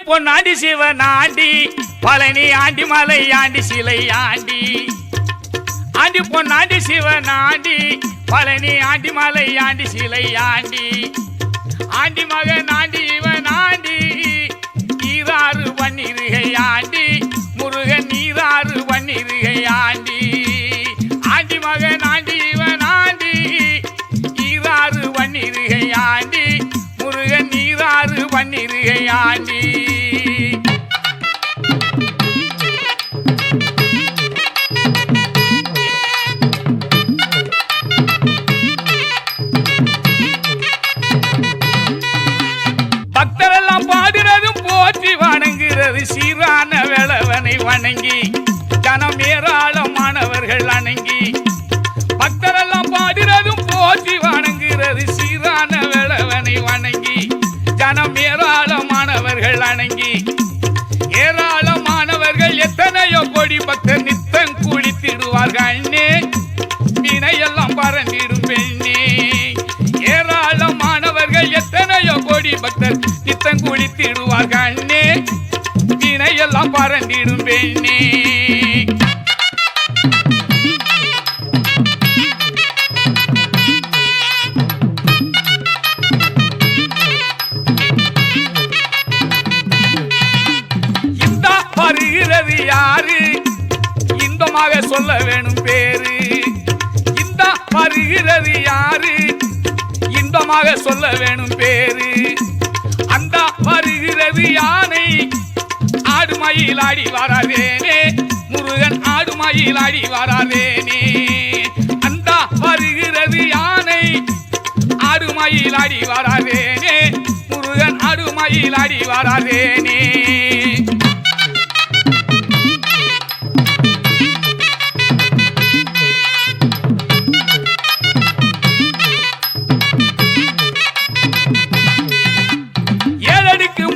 பொன்னாண்டி சிவன் ஆண்டி பழனி ஆண்டி மலை ஆண்டி சிலை ஆண்டி ஆண்டி பொன்னாண்டி சிவன் ஆண்டி பழனி ஆண்டி மலை ஆண்டி சிலை ஆண்டி ஆண்டி மகன் ஆண்டி இவன் ஆண்டி நீராறு வன்னிருகை ஆண்டி முருகன் நீராறு வன்னிருகை ஆண்டி ஆண்டி மகன் ஆண்டி இவன் ஆண்டி நீராறு வன்னிருகை ஆண்டி முருகன் நீராறு வன்னிருகை ஆண்டி பக்தரெல்லாம் பாடுறதும் போற்றி வணங்குறது சீரான வேளவனை வணங்கி ஜனம் ஏராளமானவர்கள் அணங்கி பக்தரெல்லாம் பாடுறதும் போற்றி வணங்குறது சீரான வேளவனை வணங்கி ஜனம் ஏராளமானவர்கள் அணங்கி ஏராளமானவர்கள் எத்தனையோ கோடி பக்தர் நித்தம் குளித்திடுவார்கள் அண்ணே வினையெல்லாம் பறந்திடும் பெண்ணே ஏராளமானவர்கள் எத்தனையோ கோடி பக்தர் நித்தம் குளித்திடுவார்கள் அண்ணே வினையெல்லாம் பறந்திடும் பெண்ணே இந்த வருகிறது யாரு இன்பமாக சொல்ல வேணும் பேரு இந்த வருகிறது யாரு இன்பமாக சொல்ல வேணும் பேரு அந்த வருகிறது யானை ஆடுமயில் ஆடி வராதேனே முருகன் ஆடுமயில் ஆடி வராதேனே அந்த வருகிறது யானை ஆடுமயில் ஆடி வராதேனே முருகன் ஆடுமயில் ஆடி வராதேனே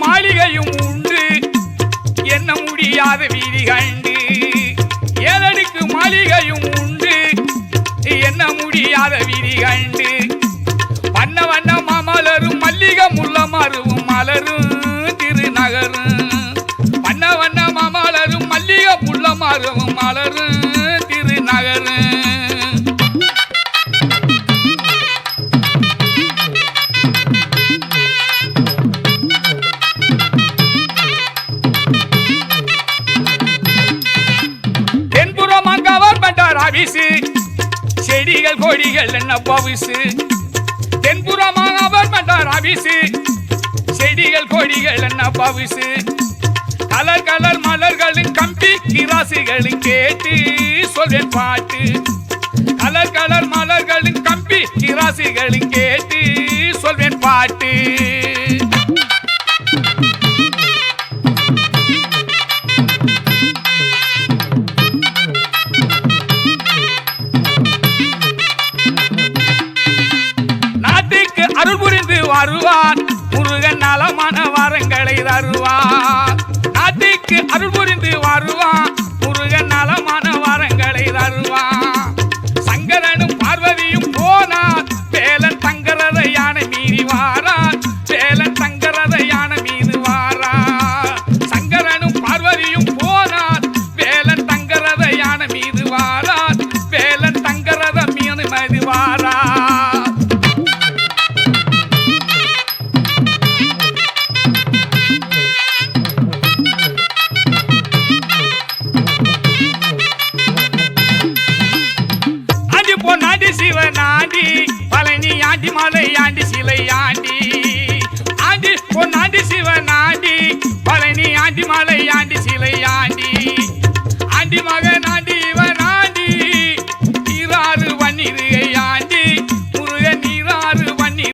மாளிகையும் உண்டு என்ன முடியாத வீதி கண்டு ஏழடுக்கு மாளிகையும் உண்டு என்ன முடியாத வீதி கண்டு வண்ண வண்ண மலரும் மல்லிகை முல்ல மருவும் மலரும் திருநகரும் வண்ண வண்ண மலரும் மல்லிகை முல்ல மருவும் மலரும் திருநகரும் செடிகள் கொடிகள் என்ன பவுசு தென்புறமாக அவர் பண்றார் அபிசு செடிகள் கொடிகள் என்ன பவுசு கலர் கலர் மலர்களும் கம்பி கிராசுகளும் கேட்டு சொல்வேன் பாட்டு கலர் கலர் மலர்களும் கம்பி கிராசுகளும் கேட்டு சொல்வேன் பாட்டு அருள் புரிந்து வருவான் முருகன் நலமான வரங்களை தருவான் நாட்டுக்கு அருள் புரிந்து வருவான் முருகன் நலமான வரங்களை தருவான் சங்கரனும் பார்வதியும் போனான் வேலன் தங்கரத யானை மீறி வாரான் வேலன் தங்கரத யானை மீது வாரான் சங்கரனும் பார்வதியும் போனான் வேலன் தங்கரத யானை மீது வாரான் வேலன் தங்கரத மீது வாரான் சிவன் ஆண்டி பழனி ஆண்டி மலை ஆண்டி சிலை ஆண்டி ஆண்டி பொன்னாண்டி சிவன் ஆண்டி பழனி ஆண்டி மலை ஆண்டி சிலை ஆண்டி